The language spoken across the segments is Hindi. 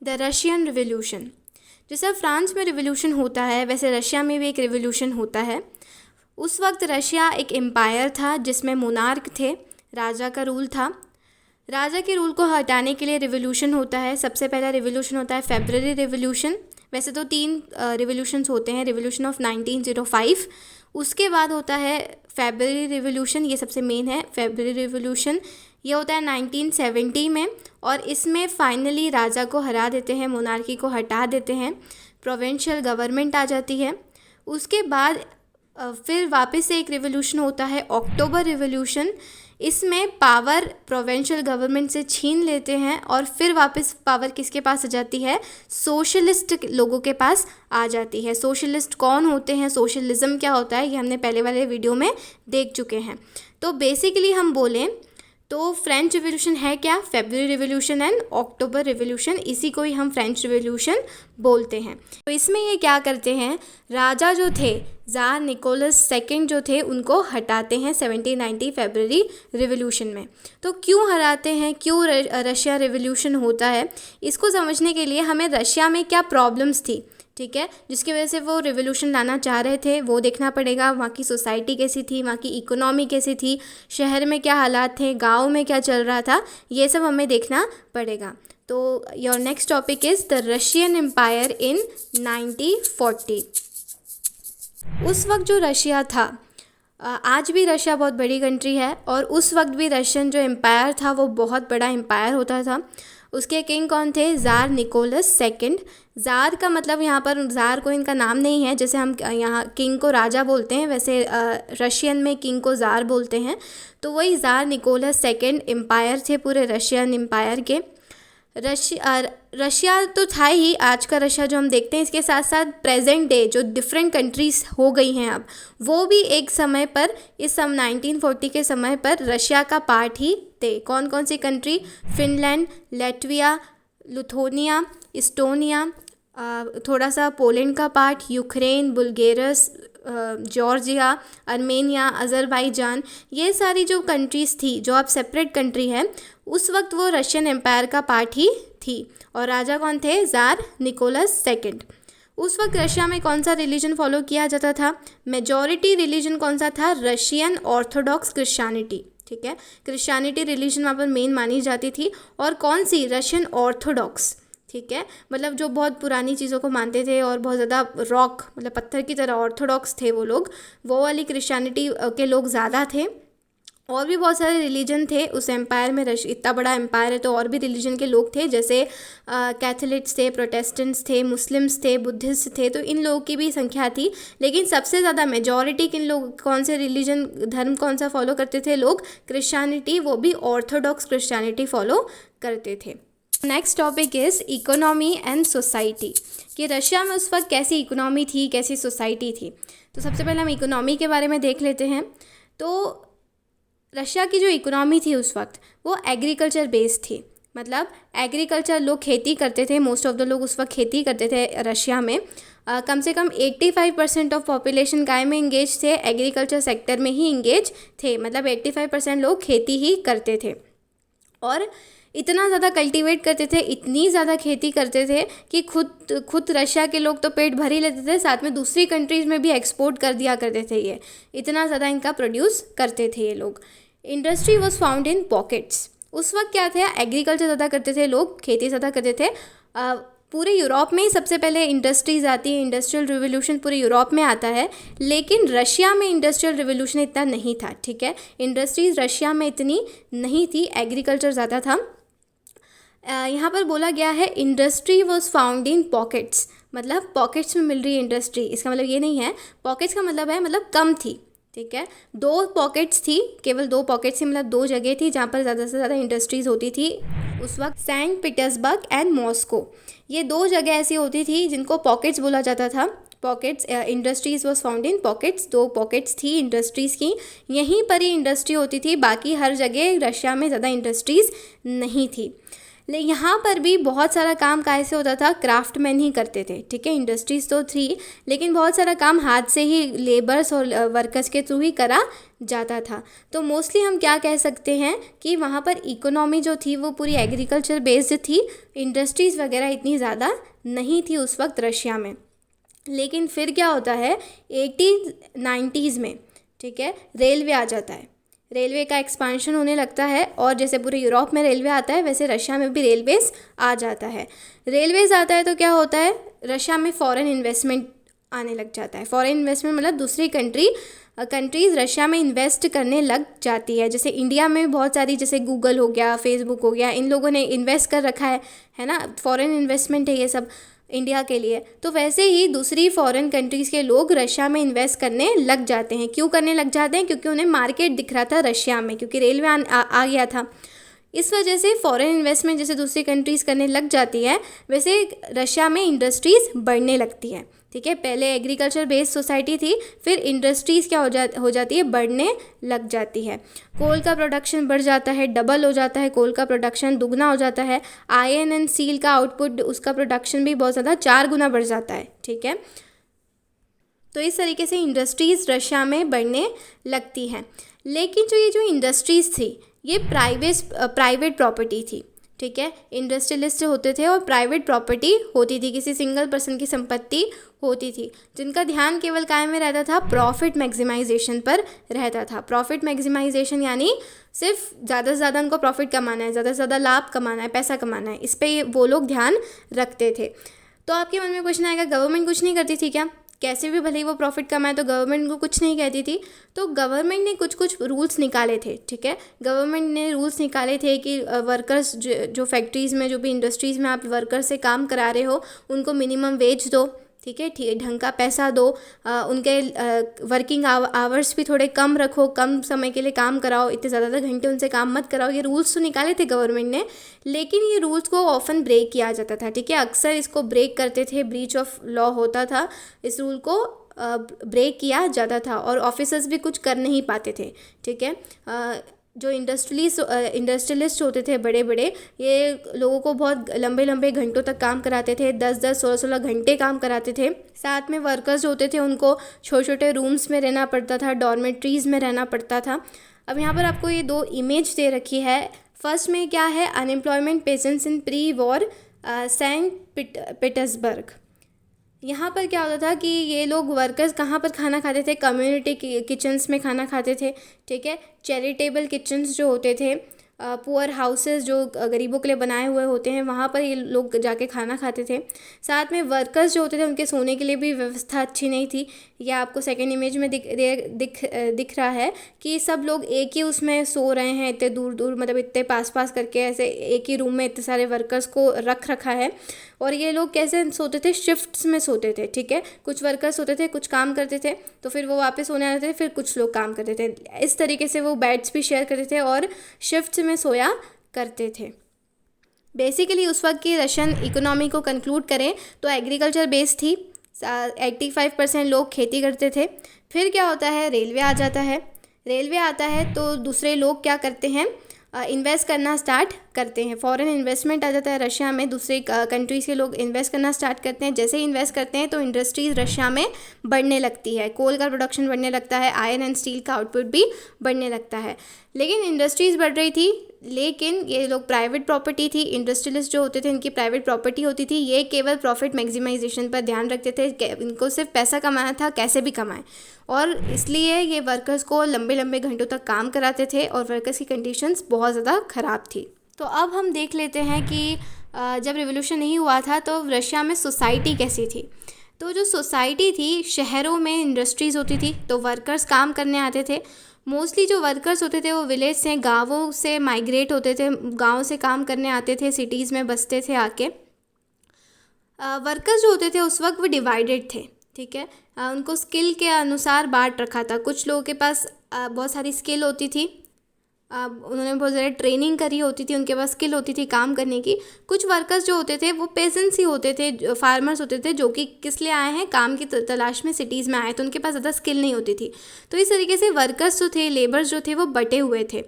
The Russian revolution. जैसा फ्रांस में रिवॉल्यूशन होता है वैसे रशिया में भी एक रिवॉल्यूशन होता है। उस वक्त रशिया एक एम्पायर था जिसमें मोनार्क थे, राजा का रूल था। राजा के रूल को हटाने के लिए रिवॉल्यूशन होता है। सबसे पहला रिवॉल्यूशन होता है फेब्रुअरी रिवॉल्यूशन। वैसे तो 3 रिवॉल्यूशंस होते हैं, रिवॉल्यूशन ऑफ 1905, उसके बाद होता है फेब्रुअरी रिवॉल्यूशन, ये सबसे मेन है। फेब्रुअरी रिवॉल्यूशन ये होता है 1970 में, और इसमें फाइनली राजा को हरा देते हैं, मोनार्की को हटा देते हैं, प्रोविंशियल गवर्नमेंट आ जाती है। उसके बाद फिर वापस से एक रिवॉल्यूशन होता है अक्टूबर रिवॉल्यूशन। इसमें पावर प्रोविंशियल गवर्नमेंट से छीन लेते हैं और फिर वापस पावर किसके पास आ जाती है, सोशलिस्ट लोगों के पास आ जाती है। सोशलिस्ट कौन होते हैं, सोशलिज्म क्या होता है, ये हमने पहले वाले वीडियो में देख चुके हैं। तो बेसिकली हम बोलें तो फ्रेंच रिवॉल्यूशन है क्या, February revolution and October revolution, इसी को ही हम फ्रेंच रिवॉल्यूशन बोलते हैं। तो इसमें ये क्या करते हैं, राजा जो थे ज़ार निकोलस सेकंड जो थे उनको हटाते हैं 1790 फेब्रुअरी रिवॉल्यूशन में। तो क्यों हराते हैं, क्यों रशिया रिवॉल्यूशन होता है, इसको समझने के लिए हमें रशिया में क्या प्रॉब्लम्स थी, ठीक है, जिसकी वजह से वो रिवॉल्यूशन लाना चाह रहे थे, वो देखना पड़ेगा। वहाँ की सोसाइटी कैसी थी, वहाँ की इकोनॉमी कैसी थी, शहर में क्या हालात थे, गांव में क्या चल रहा था, ये सब हमें देखना पड़ेगा। तो your next topic is the Russian empire in 1940। उस वक्त जो रशिया था, आज भी रशिया बहुत बड़ी कंट्री है, और उस वक्त भी रशियन जो एम्पायर था वो बहुत बड़ा एम्पायर होता था। उसके किंग कौन थे, ज़ार निकोलस सेकंड। ज़ार का मतलब यहाँ पर ज़ार को इनका नाम नहीं है, जैसे हम यहाँ किंग को राजा बोलते हैं वैसे रशियन में किंग को ज़ार बोलते हैं। तो वही ज़ार निकोलस सेकंड एम्पायर थे पूरे रशियन एम्पायर के। रशिया तो था ही, आज का रशिया जो हम देखते हैं, इसके साथ साथ प्रेजेंट डे जो डिफरेंट कंट्रीज़ हो गई हैं अब, वो भी एक समय पर इस 1940 के समय पर रशिया का पार्ट ही थे। कौन कौन सी country, Finland, Latvia, Lithuania, Estonia, थोड़ा सा पोलैंड का part, Ukraine, Bulgaria, Georgia, Armenia, Azerbaijan, ये सारी जो कंट्रीज़ थी जो अब सेपरेट कंट्री है, उस वक्त वो रशियन एम्पायर का पार्ट ही थी। और राजा कौन थे, ज़ार निकोलस सेकंड। उस वक्त रशिया में कौन सा रिलीजन फॉलो किया जाता था, मेजॉरिटी रिलीजन कौन सा था, रशियन ऑर्थोडॉक्स क्रिश्चियनिटी, ठीक है, क्रिश्चियनिटी रिलीजन वहाँ पर मेन मानी जाती थी। और कौन सी, रशियन ऑर्थोडॉक्स, ठीक है, मतलब जो बहुत पुरानी चीज़ों को मानते थे और बहुत ज़्यादा रॉक मतलब पत्थर की तरह ऑर्थोडॉक्स थे वो लोग, वो वाली क्रिश्चियनिटी के लोग ज़्यादा थे। और भी बहुत सारे रिलीजन थे उस एम्पायर में, इतना बड़ा एम्पायर है तो और भी रिलीजन के लोग थे, जैसे कैथोलिक्स थे, प्रोटेस्टेंट्स थे, मुस्लिम्स थे, बुद्धिस्ट थे, तो इन लोगों की भी संख्या थी। लेकिन सबसे ज़्यादा मेजॉरिटी किन लोग, कौन से रिलीजन धर्म कौन सा फॉलो करते थे लोग, क्रिश्चियनिटी, वो भी ऑर्थोडॉक्स क्रिश्चियनिटी फॉलो करते थे। Next topic is economy and society, कि रशिया में उस वक्त कैसी इकोनॉमी थी, कैसी सोसाइटी थी। तो सबसे पहले हम इकोनॉमी के बारे में देख लेते हैं। तो रशिया की जो इकोनॉमी थी उस वक्त वो एग्रीकल्चर बेस्ड थी, मतलब एग्रीकल्चर, लोग खेती करते थे, मोस्ट ऑफ द लोग उस वक्त खेती करते थे रशिया में। कम से कम 85% ऑफ पॉपुलेशन काय में इंगेज थे, एग्रीकल्चर सेक्टर में ही इंगेज थे, मतलब 85% लोग खेती ही करते थे। और इतना ज़्यादा कल्टीवेट करते थे, इतनी ज़्यादा खेती करते थे कि खुद रशिया के लोग तो पेट भर ही लेते थे, साथ में दूसरी कंट्रीज़ में भी एक्सपोर्ट कर दिया करते थे। ये इतना ज़्यादा इनका प्रोड्यूस करते थे ये लोग। Industry was found in pockets. उस वक्त क्या थे, एग्रीकल्चर ज़्यादा करते थे लोग, खेती ज़्यादा करते थे। पूरे यूरोप में ही सबसे पहले इंडस्ट्रीज़ आती है, इंडस्ट्रियल रिवोल्यूशन पूरे यूरोप में आता है, लेकिन रशिया में इंडस्ट्रियल रिवोल्यूशन इतना नहीं था, ठीक है, इंडस्ट्रीज़ रशिया में इतनी नहीं थी, एग्रीकल्चर ज़्यादा था। यहाँ पर बोला गया है industry was found in pockets, मतलब पॉकेट्स में मिल रही है इंडस्ट्री, इसका मतलब ये नहीं है, पॉकेट्स का मतलब है मतलब कम थी, ठीक है, 2 पॉकेट्स थी, केवल 2 पॉकेट्स थी, मतलब 2 जगह थी जहाँ पर ज़्यादा से ज़्यादा इंडस्ट्रीज़ होती थी उस वक्त, सेंट पीटर्सबर्ग एंड मॉस्को, ये 2 जगह ऐसी होती थी जिनको पॉकेट्स बोला जाता था। Pockets, industries was found in pockets, 2 pockets थी इंडस्ट्रीज़ की, यहीं पर ही इंडस्ट्री होती थी, बाकी हर जगह रशिया में ज़्यादा इंडस्ट्रीज़ नहीं थी। यहाँ पर भी बहुत सारा काम कैसे होता था, क्राफ्टमैन ही करते थे, ठीक है। इंडस्ट्रीज़ तो थी लेकिन बहुत सारा काम हाथ से ही लेबर्स और वर्कर्स के थ्रू ही करा जाता था। तो मोस्टली हम क्या कह सकते हैं कि वहाँ पर इकोनॉमी जो थी वो पूरी एग्रीकल्चर बेस्ड थी, इंडस्ट्रीज़ वगैरह इतनी ज़्यादा नहीं थी उस वक्त रशिया में। लेकिन फिर क्या होता है 80s-90s में, ठीक है, रेलवे आ जाता है, रेलवे का एक्सपांशन होने लगता है और जैसे पूरे यूरोप में रेलवे आता है वैसे रशिया में भी रेलवेज़ आ जाता है। रेलवेज़ आता है तो क्या होता है, रशिया में फॉरेन इन्वेस्टमेंट आने लग जाता है। फॉरेन इन्वेस्टमेंट मतलब दूसरी कंट्रीज़ रशिया में इन्वेस्ट करने लग जाती है। जैसे इंडिया में बहुत सारी, जैसे गूगल हो गया, फेसबुक हो गया, इन लोगों ने इन्वेस्ट कर रखा है ना, फॉरेन इन्वेस्टमेंट है ये सब इंडिया के लिए। तो वैसे ही दूसरी फॉरेन कंट्रीज़ के लोग रशिया में इन्वेस्ट करने लग जाते हैं। क्यों करने लग जाते हैं? क्योंकि उन्हें मार्केट दिख रहा था रशिया में, क्योंकि रेलवे आ गया था। इस वजह से फॉरेन इन्वेस्टमेंट जैसे दूसरी कंट्रीज़ करने लग जाती है वैसे रशिया में इंडस्ट्रीज़ बढ़ने लगती है, ठीक है। पहले एग्रीकल्चर बेस्ड सोसाइटी थी, फिर इंडस्ट्रीज़ क्या हो जाती है, बढ़ने लग जाती है। कोल का प्रोडक्शन बढ़ जाता है, डबल हो जाता है, कोल का प्रोडक्शन दुगना हो जाता है। आयरन एंड स्टील का आउटपुट, उसका प्रोडक्शन भी बहुत ज़्यादा 4 गुना बढ़ जाता है, ठीक है। तो इस तरीके से इंडस्ट्रीज़ रशिया में बढ़ने लगती हैं। लेकिन जो इंडस्ट्रीज़ थी ये प्राइवेट प्रॉपर्टी थी, ठीक है। इंडस्ट्रियलिस्ट होते थे और प्राइवेट प्रॉपर्टी होती थी, किसी सिंगल पर्सन की संपत्ति होती थी, जिनका ध्यान केवल कायम में रहता था प्रॉफिट मैक्सिमाइजेशन पर रहता था। प्रॉफिट मैक्सिमाइजेशन यानी सिर्फ ज़्यादा से ज़्यादा उनको प्रॉफिट कमाना है, ज़्यादा से ज़्यादा लाभ कमाना है, पैसा कमाना है, इस पर वो लोग ध्यान रखते थे। तो आपके मन में क्वेश्चन आएगा, गवर्नमेंट कुछ नहीं करती थी क्या? कैसे भी भले ही वो प्रॉफिट कमाए तो गवर्नमेंट को कुछ नहीं कहती थी। तो गवर्नमेंट ने कुछ रूल्स निकाले थे, ठीक है। गवर्नमेंट ने रूल्स निकाले थे कि वर्कर्स जो फैक्ट्रीज़ में, जो भी इंडस्ट्रीज़ में आप वर्कर से काम करा रहे हो उनको मिनिमम वेज दो, ठीक है, ढंग का पैसा दो, उनके वर्किंग आवर्स भी थोड़े कम रखो, कम समय के लिए काम कराओ, इतने ज़्यादा घंटे उनसे काम मत कराओ। ये रूल्स तो निकाले थे गवर्नमेंट ने, लेकिन ये रूल्स को ऑफन ब्रेक किया जाता था, ठीक है। अक्सर इसको ब्रेक करते थे, ब्रीच ऑफ लॉ होता था, इस रूल को ब्रेक किया जाता था और ऑफिसर्स भी कुछ कर नहीं पाते थे, ठीक है। जो इंडस्ट्रियलिस्ट होते थे बड़े बड़े, ये लोगों को बहुत लंबे लंबे घंटों तक काम कराते थे, 10-10, 16-16 घंटे काम कराते थे। साथ में वर्कर्स होते थे उनको छोटे छोटे रूम्स में रहना पड़ता था, डॉर्मेट्रीज़ में रहना पड़ता था। अब यहाँ पर आपको ये 2 इमेज दे रखी है। फर्स्ट में क्या है, unemployment patients in pre war Saint Petersburg. यहाँ पर क्या होता था कि ये लोग वर्कर्स कहाँ पर खाना खाते थे, कम्युनिटी किचन्स में खाना खाते थे, ठीक है। चैरिटेबल किचन्स जो होते थे, पुअर हाउसेस जो गरीबों के लिए बनाए हुए होते हैं, वहाँ पर ये लोग जाके खाना खाते थे। साथ में वर्कर्स जो होते थे उनके सोने के लिए भी व्यवस्था अच्छी नहीं थी। यह आपको सेकंड इमेज में दिख रहा है कि सब लोग एक ही उसमें सो रहे हैं, इतने दूर दूर, मतलब इतने पास पास करके ऐसे एक ही रूम में इतने सारे वर्कर्स को रख रखा है। और ये लोग कैसे सोते थे, शिफ्ट्स में सोते थे, ठीक है। कुछ वर्कर्स सोते थे, कुछ काम करते थे, तो फिर वो वापस सोने आते थे, फिर कुछ लोग काम करते थे। इस तरीके से वो बेड्स भी शेयर करते थे और शिफ्ट्स में सोया करते थे। बेसिकली उस वक्त की रशियन इकोनॉमी को कंक्लूड करें तो एग्रीकल्चर बेस्ड थी, 85% लोग खेती करते थे। फिर क्या होता है, रेलवे आ जाता है। रेलवे आता है तो दूसरे लोग क्या करते हैं, इन्वेस्ट करना स्टार्ट करते हैं। फॉरेन इन्वेस्टमेंट आ जाता है रशिया में, दूसरे कंट्रीज़ के लोग इन्वेस्ट करना स्टार्ट करते हैं। जैसे ही इन्वेस्ट करते हैं तो इंडस्ट्रीज़ रशिया में बढ़ने लगती है, कोल का प्रोडक्शन बढ़ने लगता है, आयरन एंड स्टील का आउटपुट भी बढ़ने लगता है। लेकिन इंडस्ट्रीज़ बढ़ रही थी, लेकिन ये लोग प्राइवेट प्रॉपर्टी थी, इंडस्ट्रियलिस्ट जो होते थे इनकी प्राइवेट प्रॉपर्टी होती थी, ये केवल प्रॉफिट मैक्सिमाइजेशन पर ध्यान रखते थे, इनको सिर्फ पैसा कमाना था, कैसे भी कमाएं, और इसलिए ये वर्कर्स को लंबे लंबे घंटों तक काम कराते थे और वर्कर्स की कंडीशंस बहुत ज़्यादा ख़राब थी। तो अब हम देख लेते हैं कि जब रिवोल्यूशन नहीं हुआ था तो रशिया में सोसाइटी कैसी थी। तो जो सोसाइटी थी, शहरों में इंडस्ट्रीज़ होती थी तो वर्कर्स काम करने आते थे। मोस्टली जो वर्कर्स होते थे वो विलेज से, गाँवों से माइग्रेट होते थे, गाँव से काम करने आते थे, सिटीज़ में बसते थे आके। वर्कर्स जो होते थे उस वक्त वो डिवाइडेड थे, ठीक है। उनको स्किल के अनुसार बांट रखा था। कुछ लोगों के पास बहुत सारी स्किल होती थी, उन्होंने बहुत ज़्यादा ट्रेनिंग करी होती थी, उनके पास स्किल होती थी काम करने की। कुछ वर्कर्स जो होते थे वो पेसेंट्स ही होते थे, फार्मर्स होते थे, जो कि किस लिए आए हैं, काम की तलाश में सिटीज़ में आए, तो उनके पास ज़्यादा स्किल नहीं होती थी। तो इस तरीके से वर्कर्स जो थे, लेबर्स जो थे वो बटे हुए थे।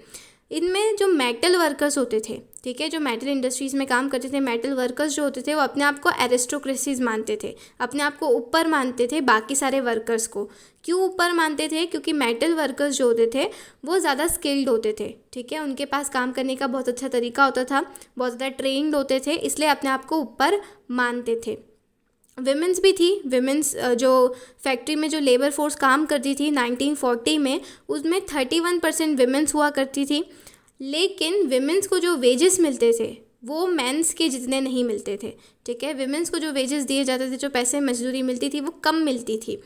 इनमें जो मेटल वर्कर्स होते थे, ठीक है। जो मेटल इंडस्ट्रीज़ में काम करते थे, मेटल वर्कर्स जो होते थे, वो अपने आप को एरिस्टोक्रेसीज मानते थे, अपने आप को ऊपर मानते थे बाकी सारे वर्कर्स को। क्यों ऊपर मानते थे? क्योंकि मेटल वर्कर्स जो होते थे वो ज़्यादा स्किल्ड होते थे, ठीक है। उनके पास काम करने का बहुत अच्छा तरीका होता था, बहुत ज़्यादा ट्रेंड होते थे, इसलिए अपने आप को ऊपर मानते थे। विमेंस भी थी। विमेंस जो फैक्ट्री में जो लेबर फोर्स काम करती थी 1940 में, उसमें 31% विमेंस हुआ करती थी। लेकिन विमेंस को जो वेजेस मिलते थे वो मेंस के जितने नहीं मिलते थे, ठीक है। विमेंस को जो वेजेस दिए जाते थे, जो पैसे मजदूरी मिलती थी, वो कम मिलती थी।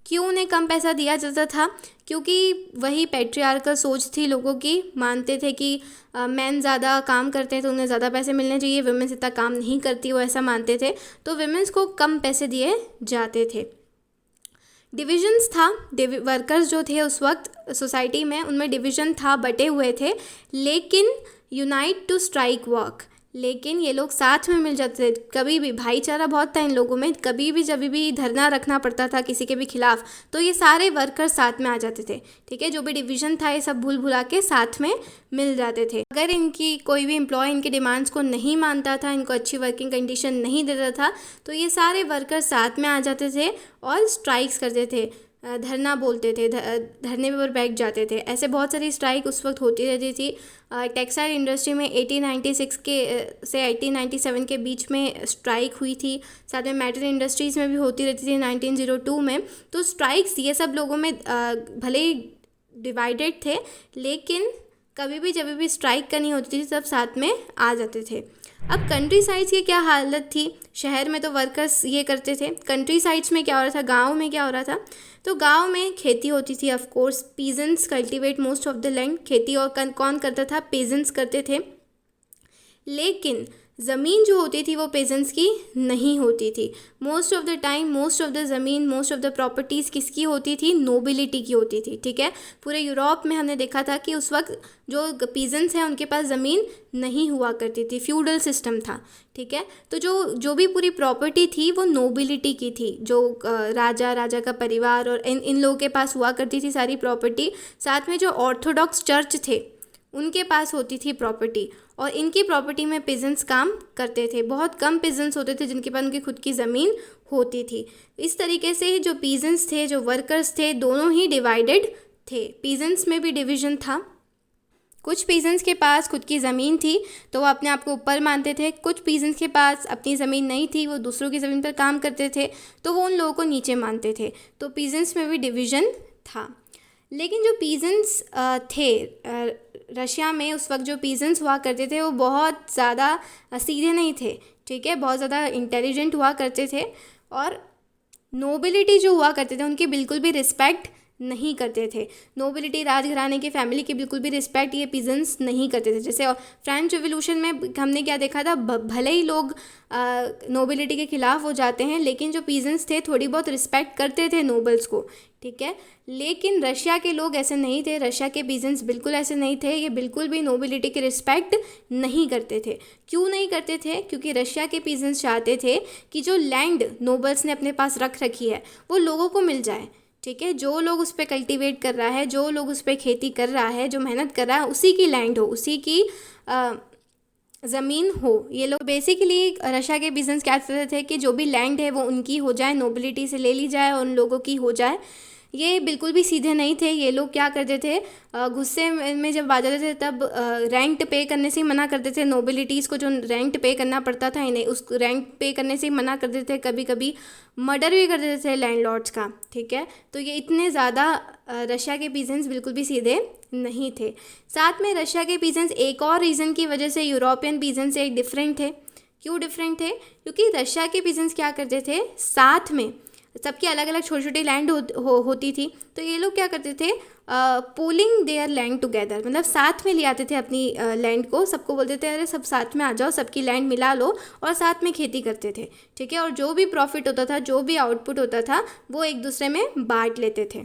क्यों उन्हें कम पैसा दिया जाता था? क्योंकि वही पैट्रियार्कल सोच थी लोगों की। मानते थे कि मैन ज़्यादा काम करते हैं तो उन्हें ज़्यादा पैसे मिलने चाहिए, विमेंस इतना काम नहीं करती, वो ऐसा मानते थे, तो विमेंस को कम पैसे दिए जाते थे। डिविजन्स था, वर्कर्स जो थे उस वक्त सोसाइटी में, उनमें डिवीज़न था, बटे हुए थे, लेकिन यूनाइट टू स्ट्राइक वर्क, लेकिन ये लोग साथ में मिल जाते थे। कभी भी भाईचारा बहुत था इन लोगों में, कभी भी जब भी धरना रखना पड़ता था किसी के भी खिलाफ, तो ये सारे वर्कर्स साथ में आ जाते थे, ठीक है। जो भी डिवीज़न था ये सब भूल भुला के साथ में मिल जाते थे। अगर इनकी कोई भी एम्प्लॉय इनकी डिमांड्स को नहीं मानता था, इनको अच्छी वर्किंग कंडीशन नहीं देता था, तो ये सारे वर्कर्स साथ में आ जाते थे और स्ट्राइक्स करते थे, धरना बोलते थे, धरने पर बैठ जाते थे। ऐसे बहुत सारी स्ट्राइक उस वक्त होती रहती थी। टेक्सटाइल इंडस्ट्री में 1896 के से 1897 के बीच में स्ट्राइक हुई थी। साथ में मेटल इंडस्ट्रीज़ में भी होती रहती थी 1902 में। तो स्ट्राइक्स ये सब लोगों में भले ही डिवाइडेड थे, लेकिन कभी भी जब भी स्ट्राइक करनी होती थी सब साथ में आ जाते थे। अब कंट्री साइड्स की क्या हालत थी? शहर में तो वर्कर्स ये करते थे, कंट्री साइड्स में क्या हो रहा था, गांव में क्या हो रहा था? तो गांव में खेती होती थी, of course peasants cultivate most of the land. खेती और कौन करता था? पेजेंट्स करते थे। लेकिन ज़मीन जो होती थी वो पेजेंट्स की नहीं होती थी। Most of the time most of the ज़मीन, मोस्ट ऑफ द प्रॉपर्टीज़ किसकी होती थी? नोबिलिटी की होती थी, ठीक है। पूरे यूरोप में हमने देखा था कि उस वक्त जो पेजेंट्स हैं उनके पास ज़मीन नहीं हुआ करती थी, फ्यूडल सिस्टम था, ठीक है। तो जो भी पूरी प्रॉपर्टी थी वो नोबिलिटी की थी, जो राजा का परिवार और इन लोगों के पास हुआ करती थी सारी प्रॉपर्टी। साथ में जो ऑर्थोडॉक्स चर्च थे उनके पास होती थी प्रॉपर्टी, और इनकी प्रॉपर्टी में पेजेंट्स काम करते थे। बहुत कम पेजेंट्स होते थे जिनके पास उनकी खुद की ज़मीन होती थी। इस तरीके से जो पेजेंट्स थे, जो वर्कर्स थे, दोनों ही डिवाइडेड थे। पेजेंट्स में भी डिवीज़न था। कुछ पेजेंट्स के पास खुद की ज़मीन थी तो वो अपने आप को ऊपर मानते थे। कुछ पेजेंट्स के पास अपनी ज़मीन नहीं थी, वो दूसरों की ज़मीन पर काम करते थे, तो वो उन लोगों को नीचे मानते थे। तो पेजेंट्स में भी डिवीज़न था। लेकिन जो पीजेंट्स थे रशिया में उस वक्त, जो पीजेंट्स हुआ करते थे वो बहुत ज़्यादा सीधे नहीं थे, ठीक है। बहुत ज़्यादा इंटेलिजेंट हुआ करते थे, और नोबिलिटी जो हुआ करते थे उनकी बिल्कुल भी रिस्पेक्ट नहीं करते थे। नोबिलिटी, राजघराने की फैमिली की बिल्कुल भी रिस्पेक्ट ये पीजेंट्स नहीं करते थे। जैसे फ्रेंच रिवॉल्यूशन में हमने क्या देखा था, भले ही लोग नोबिलिटी के ख़िलाफ़ हो जाते हैं, लेकिन जो पीजेंट्स थे थोड़ी बहुत रिस्पेक्ट करते थे नोबल्स को, ठीक है। लेकिन रशिया के लोग ऐसे नहीं थे, रशिया के पीजेंट्स बिल्कुल ऐसे नहीं थे। ये बिल्कुल भी नोबिलिटी की रिस्पेक्ट नहीं करते थे। क्यों नहीं करते थे? क्योंकि रशिया के पीजेंट्स चाहते थे कि जो लैंड नोबल्स ने अपने पास रख रखी है वो लोगों को मिल जाए, ठीक है। जो लोग उस पर कल्टीवेट कर रहा है, जो लोग उस पर खेती कर रहा है, जो मेहनत कर रहा है, उसी की लैंड हो, उसी की ज़मीन हो। ये लोग बेसिकली रशिया के बिजनेस क्या करते थे कि जो भी लैंड है वो उनकी हो जाए, नोबिलिटी से ले ली जाए और उन लोगों की हो जाए। ये बिल्कुल भी सीधे नहीं थे। ये लोग क्या करते थे, गुस्से में जब आ जाते थे तब रेंट पे करने से ही मना करते थे। नोबिलिटीज़ को जो रेंट पे करना पड़ता था इन्हें, उस रेंट पे करने से ही मना कर देते थे। कभी कभी मर्डर भी कर देते थे लैंडलॉर्ड्स का, ठीक है। तो ये इतने ज़्यादा रशिया के पीजेंट्स बिल्कुल भी सीधे नहीं थे। साथ में रशिया के पीजेंट्स एक और रीज़न की वजह से यूरोपियन पीजेंट्स से डिफरेंट थे। क्यों डिफरेंट थे? क्योंकि रशिया के पीजेंट्स क्या करते थे, साथ में सबकी अलग अलग छोटी छोटी लैंड होती थी, तो ये लोग क्या करते थे, पूलिंग देयर लैंड टुगेदर, मतलब साथ में ले आते थे अपनी लैंड को। सबको बोलते थे अरे सब साथ में आ जाओ, सबकी लैंड मिला लो, और साथ में खेती करते थे, ठीक है। और जो भी प्रॉफिट होता था, जो भी आउटपुट होता था, वो एक दूसरे में बांट लेते थे।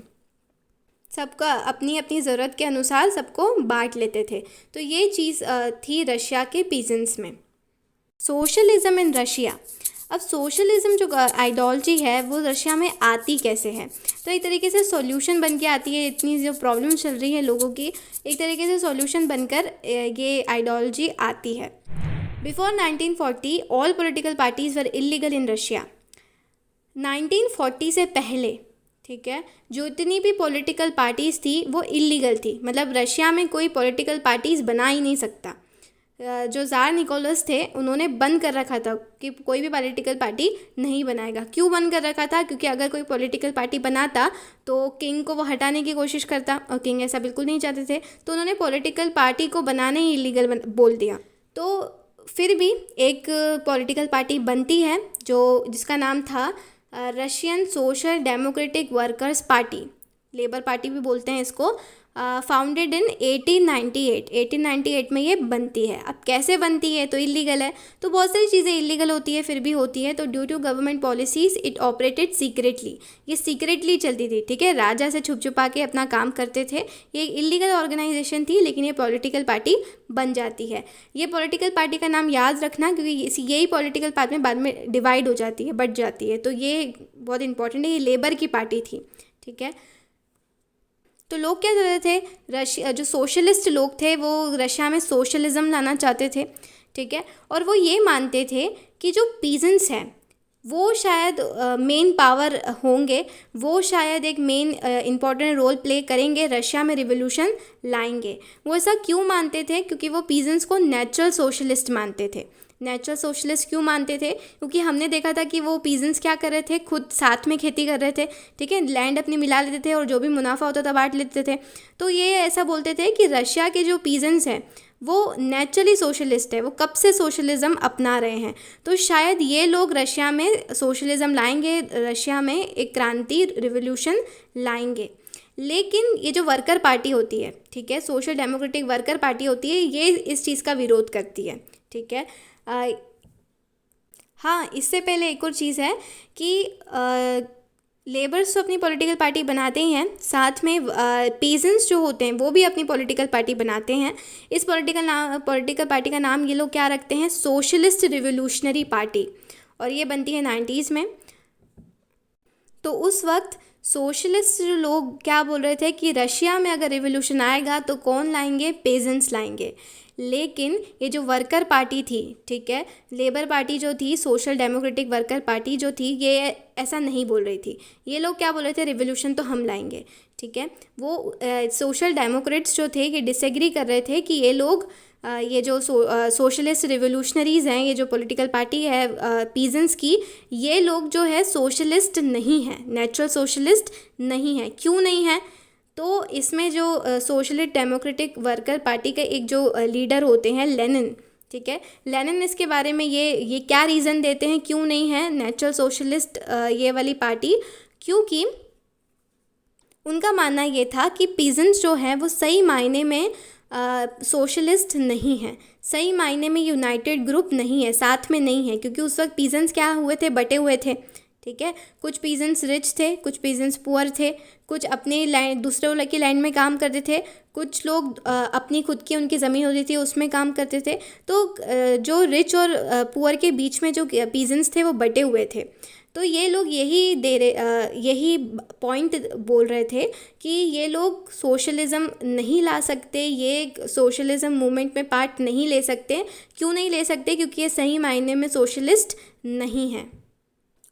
सबका अपनी अपनी ज़रूरत के अनुसार सबको बांट लेते थे। तो ये चीज़ थी रशिया के पीजेंट्स में। Socialism in Russia. अब सोशलिज्म जो आइडियोलॉजी है वो रशिया में आती कैसे है, तो एक तरीके से सॉल्यूशन बन के आती है। इतनी जो प्रॉब्लम चल रही है लोगों की, एक तरीके से सॉल्यूशन बनकर ये आइडियोलॉजी आती है। Before 1940 all political parties were illegal in Russia. 1940 से पहले, ठीक है, जो इतनी भी पॉलिटिकल पार्टीज़ थी वो इलीगल थी, मतलब रशिया में कोई पॉलिटिकल पार्टीज़ बना ही नहीं सकता। जो ज़ार निकोलस थे उन्होंने बंद कर रखा था कि कोई भी पॉलिटिकल पार्टी नहीं बनाएगा। क्यों बंद कर रखा था? क्योंकि अगर कोई पॉलिटिकल पार्टी बनाता तो किंग को वो हटाने की कोशिश करता, और किंग ऐसा बिल्कुल नहीं चाहते थे, तो उन्होंने पॉलिटिकल पार्टी को बनाने ही इलीगल बोल दिया। तो फिर भी एक पॉलिटिकल पार्टी बनती है जिसका नाम था Russian social democratic workers party, labour party भी बोलते हैं इसको। फाउंडेड इन 1898 में ये बनती है। अब कैसे बनती है? तो इलीगल है, तो बहुत सारी चीज़ें इलीगल होती है फिर भी होती है। तो due to government policies it operated secretly, ये सीक्रेटली चलती थी, ठीक है, राजा से छुप छुपा के अपना काम करते थे। ये इलीगल ऑर्गेनाइजेशन थी, लेकिन ये पॉलिटिकल पार्टी बन जाती है। ये पॉलिटिकल पार्टी का नाम याद रखना, क्योंकि यही पॉलिटिकल पार्टी में बाद में डिवाइड हो जाती है, बढ़ जाती है, तो ये बहुत इंपॉर्टेंट है। ये लेबर की पार्टी थी, ठीक है। तो लोग क्या चाहते थे? रशिया जो सोशलिस्ट लोग थे वो रशिया में सोशलिज्म लाना चाहते थे, ठीक है, और वो ये मानते थे कि जो पीजेंट्स हैं वो शायद मेन पावर होंगे, वो शायद एक मेन इम्पॉर्टेंट रोल प्ले करेंगे, रशिया में रिवोल्यूशन लाएंगे। वो ऐसा क्यों मानते थे? क्योंकि वो पीजेंट्स को नेचुरल सोशलिस्ट मानते थे। नेचुरल सोशलिस्ट क्यों मानते थे? क्योंकि हमने देखा था कि वो पीजेंट्स क्या कर रहे थे, खुद साथ में खेती कर रहे थे, ठीक है, लैंड अपनी मिला लेते थे और जो भी मुनाफा होता था बांट लेते थे। तो ये ऐसा बोलते थे कि रशिया के जो पीजेंट्स हैं वो नेचुरली सोशलिस्ट है, वो कब से सोशलिज्म अपना रहे हैं, तो शायद ये लोग रशिया में सोशलिज्म लाएंगे, रशिया में एक क्रांति रिवोल्यूशन लाएंगे। लेकिन ये जो वर्कर पार्टी होती है, ठीक है, सोशल डेमोक्रेटिक वर्कर पार्टी होती है, ये इस चीज़ का विरोध करती है, ठीक है। हाँ, इससे पहले एक और चीज़ है कि लेबर्स तो अपनी पॉलिटिकल पार्टी बनाते ही हैं, साथ में पीजेंट्स जो होते हैं वो भी अपनी पॉलिटिकल पार्टी बनाते हैं। इस पॉलिटिकल पार्टी का नाम ये लोग क्या रखते हैं? सोशलिस्ट रिवोल्यूशनरी पार्टी, और ये बनती है 90s में। तो उस वक्त सोशलिस्ट लोग क्या बोल रहे थे कि रशिया में अगर रिवोल्यूशन आएगा तो कौन लाएंगे? पेजेंट्स लाएंगे। लेकिन ये जो वर्कर पार्टी थी, ठीक है, लेबर पार्टी जो थी, सोशल डेमोक्रेटिक वर्कर पार्टी जो थी, ये ऐसा नहीं बोल रही थी। ये लोग क्या बोल रहे थे? रिवोल्यूशन तो हम लाएंगे, ठीक है। वो सोशल डेमोक्रेट्स जो थे ये डिसएग्री कर रहे थे कि ये लोग ये जो सोशलिस्ट रिवोल्यूशनरीज़ हैं, ये जो पॉलिटिकल पार्टी है पीजेंट्स की, ये लोग जो है सोशलिस्ट नहीं है, नेचुरल सोशलिस्ट नहीं है। क्यों नहीं है? तो इसमें जो सोशलिस्ट डेमोक्रेटिक वर्कर पार्टी के एक जो लीडर होते हैं लेनिन, ठीक है, लेनिन इसके बारे में ये क्या रीज़न देते हैं क्यों नहीं है नेचुरल सोशलिस्ट ये वाली पार्टी? क्योंकि उनका मानना ये था कि पीजेंट्स जो हैं वो सही मायने में सोशलिस्ट नहीं है, सही मायने में यूनाइटेड ग्रुप नहीं है, साथ में नहीं है, क्योंकि उस वक्त पीजेंट्स क्या हुए थे? बटे हुए थे, ठीक है। कुछ पीजेंट्स रिच थे, कुछ पीजेंट्स पुअर थे, कुछ अपनी लैंड दूसरे की लैंड में काम करते थे, कुछ लोग अपनी खुद की उनकी ज़मीन होती थी उसमें काम करते थे। तो जो रिच और पुअर के बीच में जो पीजेंट्स थे वो बटे हुए थे। तो ये लोग यही पॉइंट बोल रहे थे कि ये लोग सोशलिज़म नहीं ला सकते, ये सोशलिज़म मूवमेंट में पार्ट नहीं ले सकते। क्यों नहीं ले सकते? क्योंकि ये सही मायने में सोशलिस्ट नहीं है।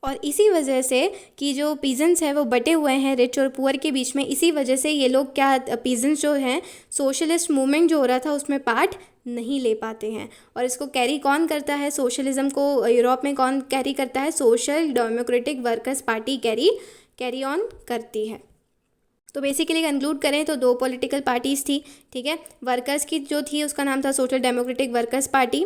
और इसी वजह से कि जो पीजेंट्स हैं वो बटे हुए हैं रिच और पुअर के बीच में, इसी वजह से ये लोग क्या पीजेंट्स जो हैं सोशलिस्ट मूवमेंट जो हो रहा था उसमें पार्ट नहीं ले पाते हैं। और इसको कैरी कौन करता है? सोशलिज़म को यूरोप में कौन कैरी करता है? Social democratic workers party carry on करती है। तो बेसिकली कंक्लूड करें तो दो पॉलिटिकल पार्टीज़ थी, ठीक है। वर्कर्स की जो थी उसका नाम था सोशल डेमोक्रेटिक वर्कर्स पार्टी,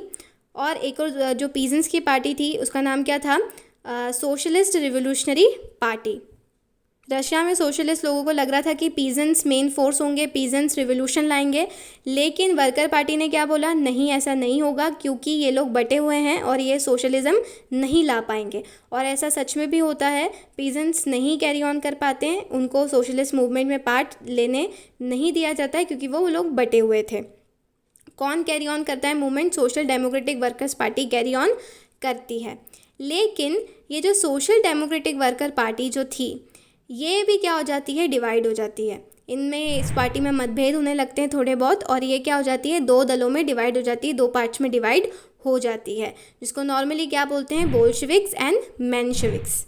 और एक और जो पीजेंट्स की पार्टी थी उसका नाम क्या था? Socialist revolutionary party. रशिया में सोशलिस्ट लोगों को लग रहा था कि पीजेंट्स मेन फोर्स होंगे, पीजेंट्स रिवोल्यूशन लाएंगे, लेकिन वर्कर पार्टी ने क्या बोला? नहीं, ऐसा नहीं होगा, क्योंकि ये लोग बटे हुए हैं और ये सोशलिज़म नहीं ला पाएंगे। और ऐसा सच में भी होता है, पीजेंट्स नहीं कैरी ऑन कर पाते हैं, उनको सोशलिस्ट मूवमेंट में पार्ट लेने नहीं दिया जाता है क्योंकि वो लोग बटे हुए थे। कौन कैरी ऑन करता है movement? Social democratic workers party carry on करती है। लेकिन ये जो सोशल डेमोक्रेटिक वर्कर पार्टी जो थी, ये भी क्या हो जाती है, डिवाइड हो जाती है। इनमें इस पार्टी में मतभेद होने लगते हैं थोड़े बहुत, और ये क्या हो जाती है, दो दलों में डिवाइड हो जाती है, दो पार्ट्स में डिवाइड हो जाती है, जिसको नॉर्मली क्या बोलते हैं, बोल्शेविक्स एंड मेंशेविक्स।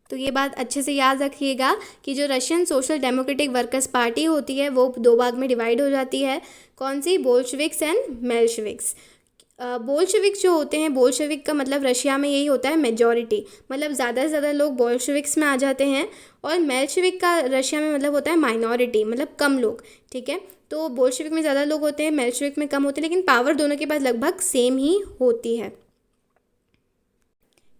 तो ये बात अच्छे से याद रखिएगा कि जो Russian social democratic workers party होती है वो दो भाग में डिवाइड हो जाती है। कौन सी, बोल्शेविक्स एंड मेल्शेविक्स। बोल्शेविक्स जो होते हैं, बोल्शेविक का मतलब रशिया में यही होता है मेजॉरिटी, मतलब ज़्यादा से ज़्यादा लोग बोल्शेविक्स में आ जाते हैं, और मेल्शेविक का रशिया में मतलब होता है माइनॉरिटी, मतलब कम लोग, ठीक है। तो बोल्शेविक में ज़्यादा लोग होते हैं, मेल्शेविक में कम होते हैं, लेकिन पावर दोनों के पास लगभग सेम ही होती है।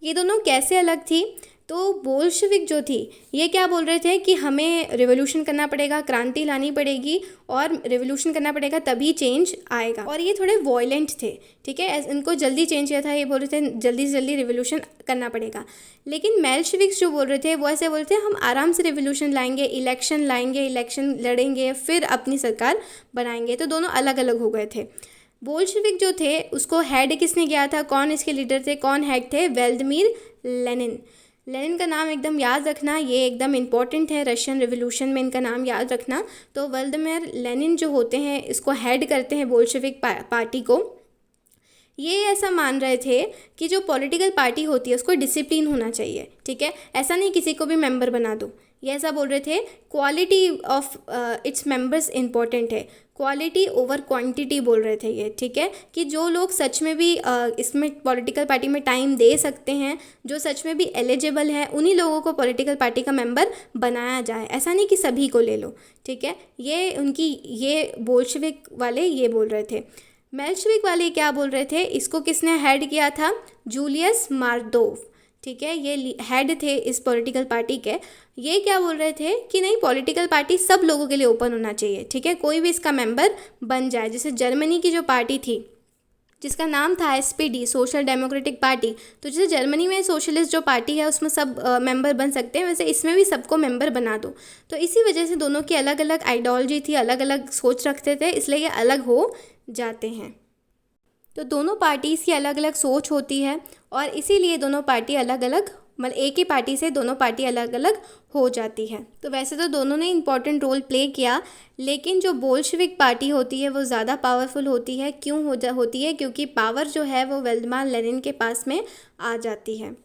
ये दोनों कैसे अलग थी, तो बोल्शेविक जो थी ये क्या बोल रहे थे कि हमें रिवोल्यूशन करना पड़ेगा, क्रांति लानी पड़ेगी और रिवोल्यूशन करना पड़ेगा तभी चेंज आएगा, और ये थोड़े वॉयलेंट थे, ठीक है। इनको जल्दी चेंज किया था, ये बोल रहे थे जल्दी से जल्दी रिवोल्यूशन करना पड़ेगा। लेकिन मेल्शेविक्स जो बोल रहे थे वो ऐसे बोल रहे थे हम आराम से रिवोल्यूशन लाएंगे, इलेक्शन लाएंगे, इलेक्शन लड़ेंगे, फिर अपनी सरकार बनाएंगे। तो दोनों अलग अलग हो गए थे। बोल्शेविक जो थे उसको हेड किसने किया था, कौन इसके लीडर थे, कौन हेड थे, व्लादिमीर लेनिन। लेनिन का नाम एकदम याद रखना, ये एकदम इम्पॉर्टेंट है रशियन रिवोल्यूशन में, इनका नाम याद रखना। तो व्लादिमीर लेनिन जो होते हैं इसको हेड करते हैं बोल्शेविक पार्टी को। ये ऐसा मान रहे थे कि जो पॉलिटिकल पार्टी होती है उसको डिसिप्लिन होना चाहिए, ठीक है, ऐसा नहीं किसी को भी मेंबर बना दो। ये ऐसा बोल रहे थे, quality of its members important है, क्वालिटी ओवर क्वांटिटी बोल रहे थे ये, ठीक है, कि जो लोग सच में भी इसमें पॉलिटिकल पार्टी में टाइम दे सकते हैं, जो सच में भी एलिजिबल है, उन्हीं लोगों को पॉलिटिकल पार्टी का मेंबर बनाया जाए, ऐसा नहीं कि सभी को ले लो, ठीक है। ये बोल्शेविक वाले ये बोल रहे थे। मेल्शेविक वाले क्या बोल रहे थे, इसको किसने हेड किया था, जूलियस मार्दोव, ठीक है, ये हेड थे इस पॉलिटिकल पार्टी के। ये क्या बोल रहे थे कि नहीं, पॉलिटिकल पार्टी सब लोगों के लिए ओपन होना चाहिए, ठीक है, कोई भी इसका मेंबर बन जाए। जैसे जर्मनी की जो पार्टी थी जिसका नाम था SPD, सोशल डेमोक्रेटिक पार्टी, तो जैसे जर्मनी में सोशलिस्ट जो पार्टी है उसमें सब मेंबर बन सकते हैं, वैसे इसमें भी सबको मेंबर बना दो। तो इसी वजह से दोनों की अलग अलग आइडियोलॉजी थी, अलग अलग सोच रखते थे, इसलिए ये अलग हो जाते हैं। तो दोनों पार्टीज़ की अलग अलग सोच होती है, और इसीलिए दोनों पार्टी अलग अलग, मतलब एक ही पार्टी से दोनों पार्टी अलग अलग हो जाती है। तो वैसे तो दोनों ने इम्पॉर्टेंट रोल प्ले किया, लेकिन जो बोल्शेविक पार्टी होती है वो ज़्यादा पावरफुल होती है। क्यों होती है, क्योंकि पावर जो है वो व्लादिमीर लेनिन के पास में आ जाती है।